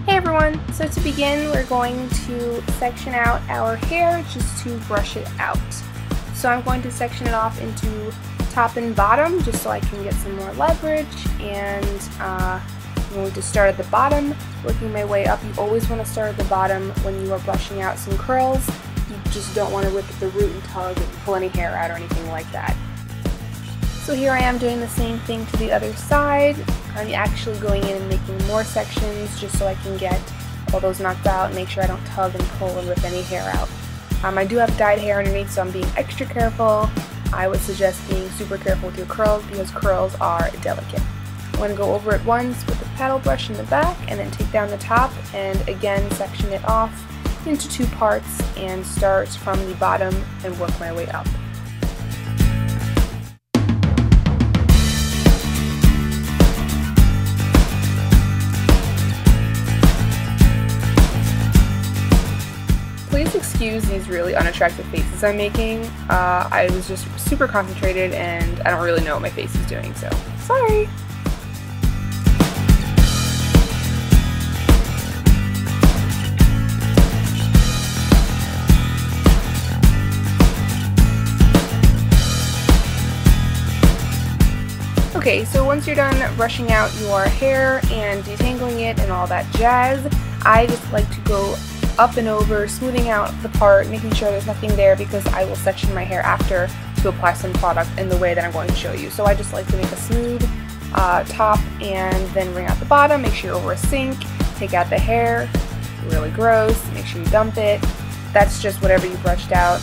Hey everyone! So to begin, we're going to section out our hair just to brush it out. So I'm going to section it off into top and bottom just so I can get some more leverage, and I'm going to start at the bottom, working my way up. You always want to start at the bottom when you are brushing out some curls. You just don't want to rip at the root and tug and pull any hair out or anything like that. So here I am doing the same thing to the other side. I'm actually going in and making more sections just so I can get all those knocked out and make sure I don't tug and pull and rip any hair out. I do have dyed hair underneath, so I'm being extra careful. I would suggest being super careful with your curls because curls are delicate. I'm going to go over it once with the paddle brush in the back and then take down the top and again section it off into two parts and start from the bottom and work my way up. Please excuse these really unattractive faces I'm making. I was just super concentrated and I don't really know what my face is doing, so sorry! Okay, so once you're done brushing out your hair and detangling it and all that jazz, I just like to go up and over, smoothing out the part, making sure there's nothing there because I will section my hair after to apply some product in the way that I'm going to show you. So I just like to make a smooth top and then bring out the bottom, make sure you're over a sink, take out the hair, really gross, make sure you dump it. That's just whatever you brushed out.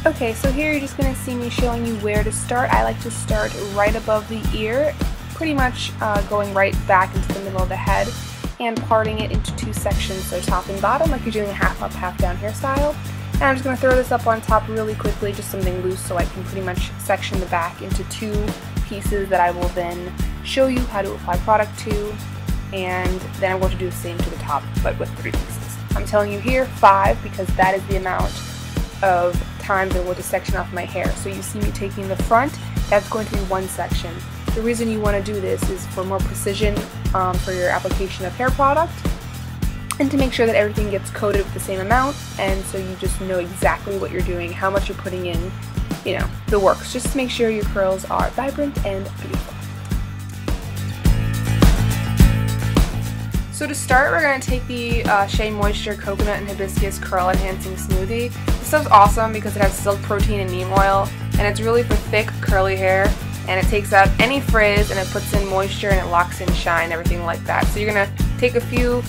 Okay, so here you're just going to see me showing you where to start. I like to start right above the ear, pretty much going right back into the middle of the head and parting it into two sections, so top and bottom, like you're doing a half up, half down hairstyle. And I'm just going to throw this up on top really quickly, just something loose so I can pretty much section the back into two pieces that I will then show you how to apply product to, and then I'm going to do the same to the top, but with 3 pieces. I'm telling you here 5 because that is the amount of times I'm going to section off my hair. So you see me taking the front, that's going to be one section. The reason you want to do this is for more precision for your application of hair product and to make sure that everything gets coated with the same amount, and so you just know exactly what you're doing, how much you're putting in, you know, the works, just to make sure your curls are vibrant and beautiful. So to start, we're going to take the Shea Moisture Coconut and Hibiscus Curl Enhancing Smoothie. This stuff's awesome because it has silk protein and neem oil, and it's really for thick, curly hair. And it takes out any frizz and it puts in moisture and it locks in shine, everything like that. So you're going to take a few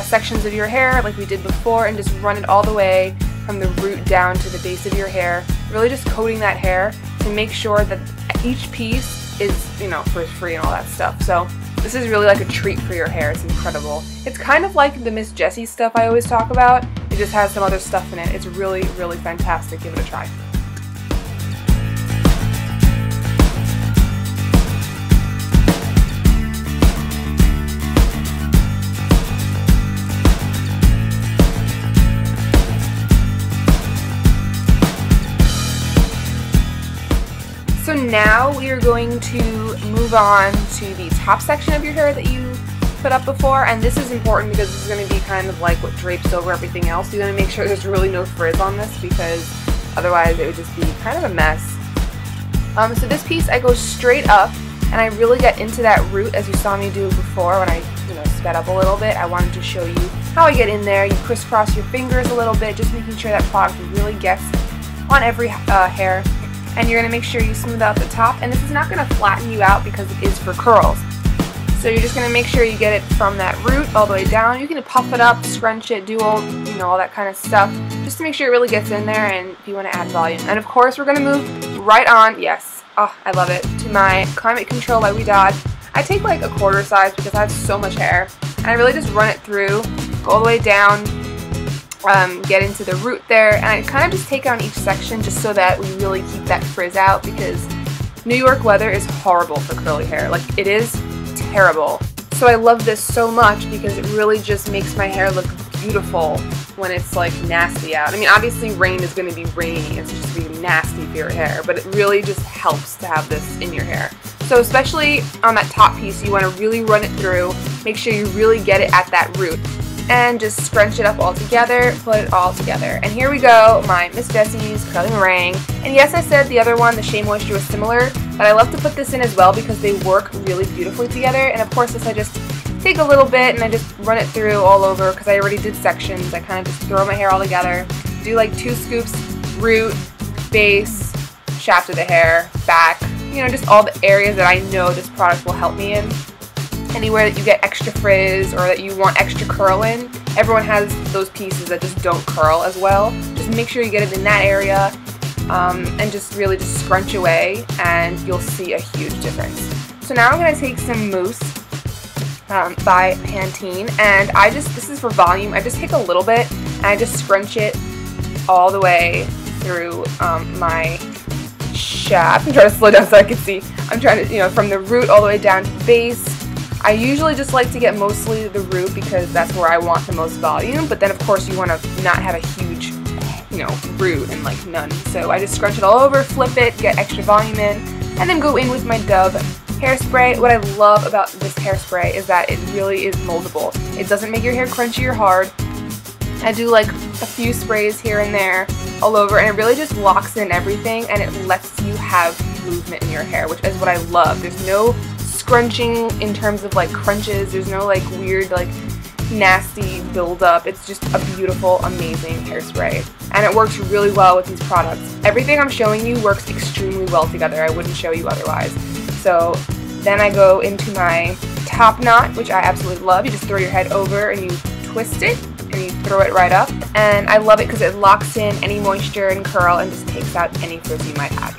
sections of your hair like we did before and just run it all the way from the root down to the base of your hair, really just coating that hair to make sure that each piece is, you know, frizz-free and all that stuff. So this is really like a treat for your hair. It's incredible. It's kind of like the Miss Jessie stuff I always talk about. It just has some other stuff in it. It's really, really fantastic. Give it a try. So now we are going to move on to the top section of your hair that you put up before, and this is important because this is going to be kind of like what drapes over everything else. You're going to make sure there's really no frizz on this because otherwise it would just be kind of a mess. So this piece I go straight up and I really get into that root as you saw me do before when I sped up a little bit. I wanted to show you how I get in there. You crisscross your fingers a little bit, just making sure that product really gets on every hair. And you're going to make sure you smooth out the top, and this is not going to flatten you out because it is for curls. So you're just going to make sure you get it from that root all the way down. You can puff it up, scrunch it, do all, all that kind of stuff, just to make sure it really gets in there and if you want to add volume. And of course we're going to move right on, yes, oh I love it, to my Climate Control by Ouidad. I take like a quarter size because I have so much hair, and I really just run it through, go all the way down, get into the root there, and I kind of just take on each section just so that we really keep that frizz out because New York weather is horrible for curly hair. Like, it is terrible. So I love this so much because it really just makes my hair look beautiful when it's like nasty out. I mean, obviously rain is going to be rainy, it's just going to be nasty for your hair, but it really just helps to have this in your hair. So So especially on that top piece, you want to really run it through, make sure you really get it at that root, and just scrunch it up all together, put it all together. And here we go, my Miss Jessie's Curly Meringue. And yes, I said the other one, the Shea Moisture, was similar, but I love to put this in as well because they work really beautifully together. And of course, this I just take a little bit and I just run it through all over because I already did sections. I kind of just throw my hair all together, do like 2 scoops, root, base, shaft of the hair, back, you know, just all the areas that I know this product will help me in. Anywhere that you get extra frizz or that you want extra curl in, everyone has those pieces that just don't curl as well. Just make sure you get it in that area and just really just scrunch away and you'll see a huge difference. So now I'm going to take some Mousse by Pantene, and this is for volume, I just take a little bit and I just scrunch it all the way through my shaft. I'm trying to slow down so I can see. I'm trying to, you know, from the root all the way down to the base. I usually just like to get mostly the root because that's where I want the most volume, but then of course you want to not have a huge, you know, root and like none. So I just scrunch it all over, flip it, get extra volume in, and then go in with my Dove hairspray. What I love about this hairspray is that it really is moldable. It doesn't make your hair crunchy or hard. I do like a few sprays here and there all over, and it really just locks in everything and it lets you have movement in your hair, which is what I love. There's no scrunching in terms of like crunches, there's no like weird like nasty buildup. It's just a beautiful, amazing hairspray, and it works really well with these products. Everything I'm showing you works extremely well together. I wouldn't show you otherwise. So then I go into my top knot, which I absolutely love. You just throw your head over and you twist it and you throw it right up, and I love it because it locks in any moisture and curl and just takes out any frizz you might have.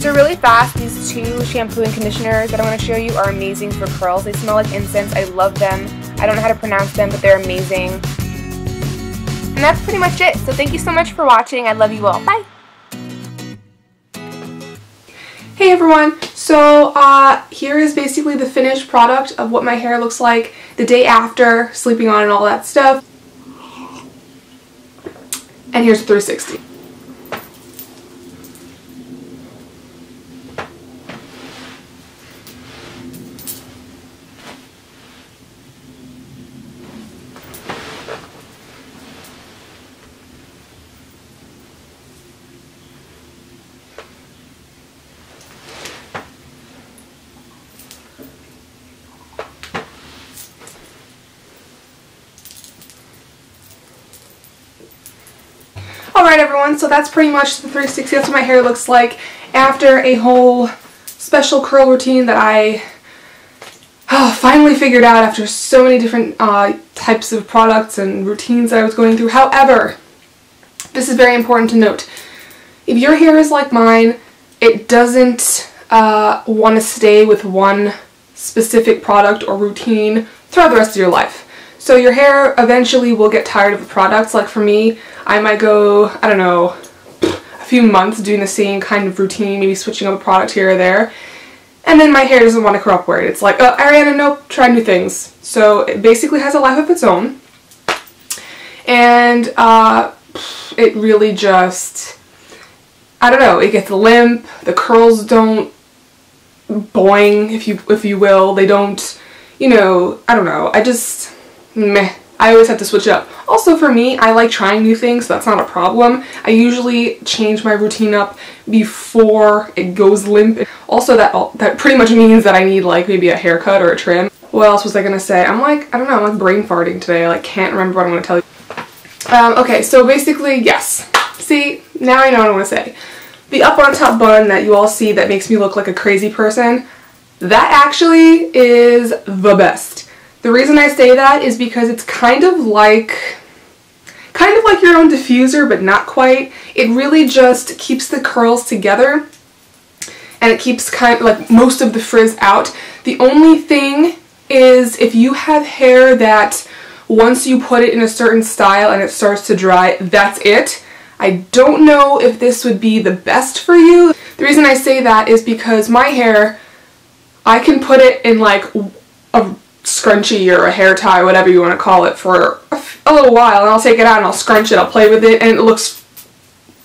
So really fast, these 2 shampoo and conditioners that I'm going to show you are amazing for curls. They smell like incense. I love them. I don't know how to pronounce them, but they're amazing. And that's pretty much it. So thank you so much for watching. I love you all. Bye! Hey everyone, so here is basically the finished product of what my hair looks like the day after sleeping on and all that stuff. And here's 360. Alright everyone, so that's pretty much the 360. That's what my hair looks like after a whole special curl routine that I finally figured out after so many different types of products and routines that I was going through. However, this is very important to note. If your hair is like mine, it doesn't want to stay with one specific product or routine throughout the rest of your life. So your hair eventually will get tired of the products. Like for me, I might go, I don't know, a few months doing the same kind of routine, maybe switching up a product here or there, and then my hair doesn't want to cooperate. It's like, oh, Ariana, nope, try new things. So it basically has a life of its own, and it really just, I don't know, it gets limp, the curls don't boing, if you will, they don't, you know, I don't know, I just, meh. I always have to switch it up. Also for me, I like trying new things, so that's not a problem. I usually change my routine up before it goes limp. Also that pretty much means that I need like maybe a haircut or a trim. What else was I gonna say? I'm like, I don't know, I'm like brain farting today. I like can't remember what I'm gonna tell you. Okay, so basically, yes. See, now I know what I'm gonna say. The up on top bun that you all see that makes me look like a crazy person, that actually is the best. The reason I say that is because it's kind of like your own diffuser, but not quite. It really just keeps the curls together, and it keeps kind of like most of the frizz out. The only thing is if you have hair that once you put it in a certain style and it starts to dry, that's it. I don't know if this would be the best for you. The reason I say that is because my hair, I can put it in like a scrunchie or a hair tie, whatever you want to call it, for a little while, and I'll take it out and I'll scrunch it, I'll play with it, and it looks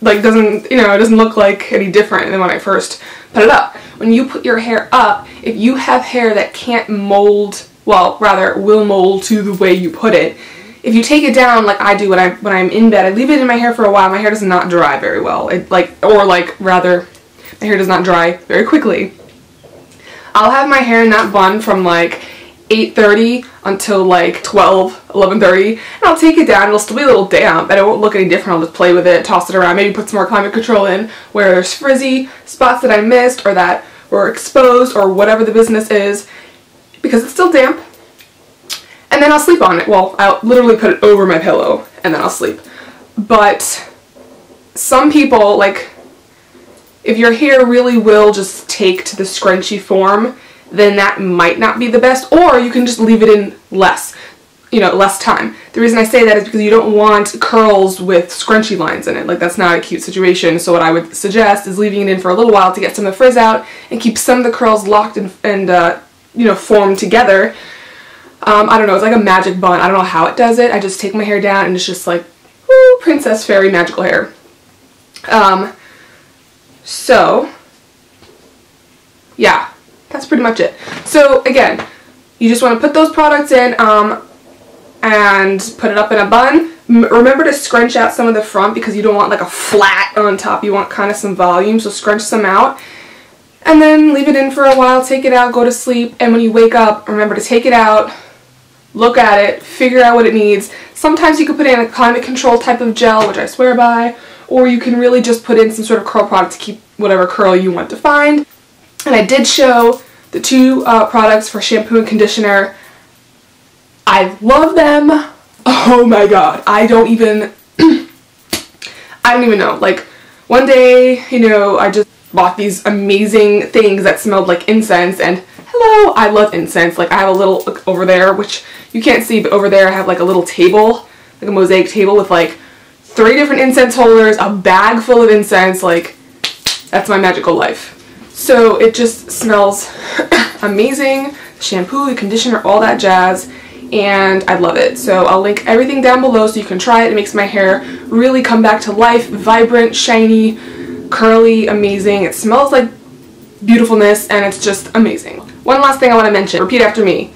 like, doesn't, you know, it doesn't look like any different than when I first put it up. When you put your hair up, if you have hair that can't mold, well, rather will mold to the way you put it, if you take it down like I do when I'm in bed, I leave it in my hair for a while, my hair does not dry very well. Rather, my hair does not dry very quickly. I'll have my hair in that bun from like 8:30 until like 11:30, and I'll take it down. It'll still be a little damp, and it won't look any different. I'll just play with it, toss it around, maybe put some more climate control in where there's frizzy spots that I missed or that were exposed or whatever the business is, because it's still damp. And then I'll sleep on it. Well, I'll literally put it over my pillow and then I'll sleep. But some people, like, if your hair really will just take to the scrunchy form, then that might not be the best, or you can just leave it in less time. The reason I say that is because you don't want curls with scrunchy lines in it. Like, that's not a cute situation. So what I would suggest is leaving it in for a little while to get some of the frizz out and keep some of the curls locked and formed together. I don't know, it's like a magic bun. I don't know how it does it. I just take my hair down and it's just like, woo, princess fairy magical hair. So, yeah, that's pretty much it. So, again, you just want to put those products in and put it up in a bun. Remember to scrunch out some of the front because you don't want like a flat on top. You want kind of some volume, so scrunch some out. And then leave it in for a while, take it out, go to sleep, and when you wake up, remember to take it out, look at it, figure out what it needs. Sometimes you can put in a climate control type of gel, which I swear by, or you can really just put in some sort of curl product to keep whatever curl you want to find. And I did show the two products for shampoo and conditioner. I love them. Oh my god, I don't even know. Like, one day, you know, I just bought these amazing things that smelled like incense, and hello, I love incense. Like, I have a little over there, which you can't see, but over there I have like a little table, like a mosaic table with like 3 different incense holders, a bag full of incense. Like, that's my magical life. So it just smells amazing. Shampoo, the conditioner, all that jazz, and I love it. So I'll link everything down below so you can try it. It makes my hair really come back to life, vibrant, shiny, curly, amazing. It smells like beautifulness, and it's just amazing. One last thing I want to mention, repeat after me.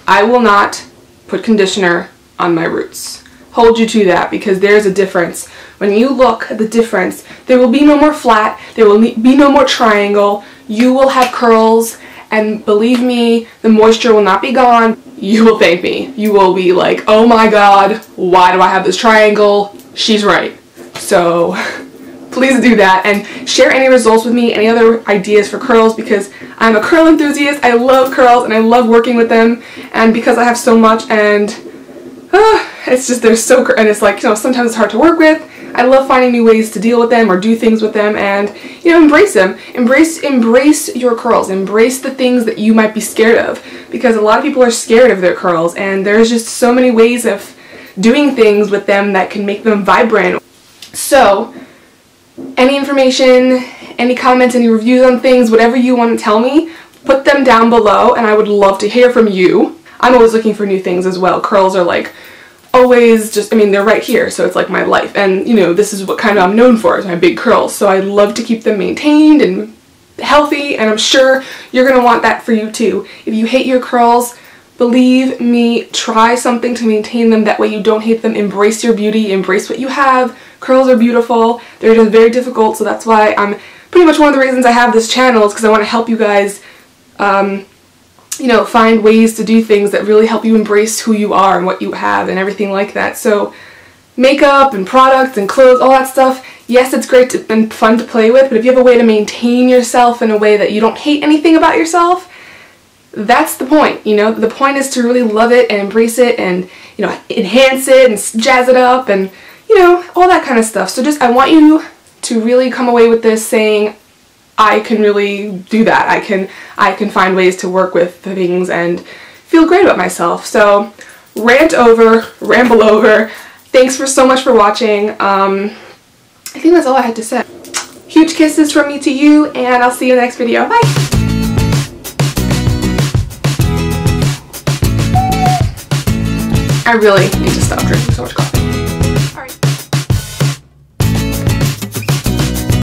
I will not put conditioner on my roots. Hold you to that, because there's a difference. When you look at the difference, there will be no more flat, there will be no more triangle, you will have curls, and believe me, the moisture will not be gone. You will thank me. You will be like, oh my god, why do I have this triangle? She's right. So please do that, and share any results with me, any other ideas for curls, because I'm a curl enthusiast. I love curls and I love working with them, and because I have so much, and it's just, they're so, and it's like, you know, sometimes it's hard to work with. I love finding new ways to deal with them or do things with them, and, you know, embrace them. Embrace your curls. Embrace the things that you might be scared of, because a lot of people are scared of their curls, and there's just so many ways of doing things with them that can make them vibrant. So, any information, any comments, any reviews on things, whatever you want to tell me, put them down below, and I would love to hear from you. I'm always looking for new things as well. Curls are like always just, I mean, they're right here, so it's like my life, and you know, this is what kind of I'm known for, is my big curls, so I love to keep them maintained and healthy, and I'm sure you're gonna want that for you too. If you hate your curls, believe me, try something to maintain them. That way you don't hate them. Embrace your beauty, embrace what you have. Curls are beautiful, they're just very difficult, so that's why I'm pretty much one of the reasons I have this channel, is because I want to help you guys you know, find ways to do things that really help you embrace who you are and what you have and everything like that. So makeup and products and clothes, all that stuff, yes, it's great and fun to play with, but if you have a way to maintain yourself in a way that you don't hate anything about yourself, that's the point. You know, the point is to really love it and embrace it and, you know, enhance it and jazz it up and, you know, all that kind of stuff. So just, I want you to really come away with this saying, I can really do that. I can find ways to work with the things and feel great about myself. So, rant over, ramble over. Thanks so much for watching. I think that's all I had to say. Huge kisses from me to you, and I'll see you in the next video. Bye! I really need to stop drinking so much coffee.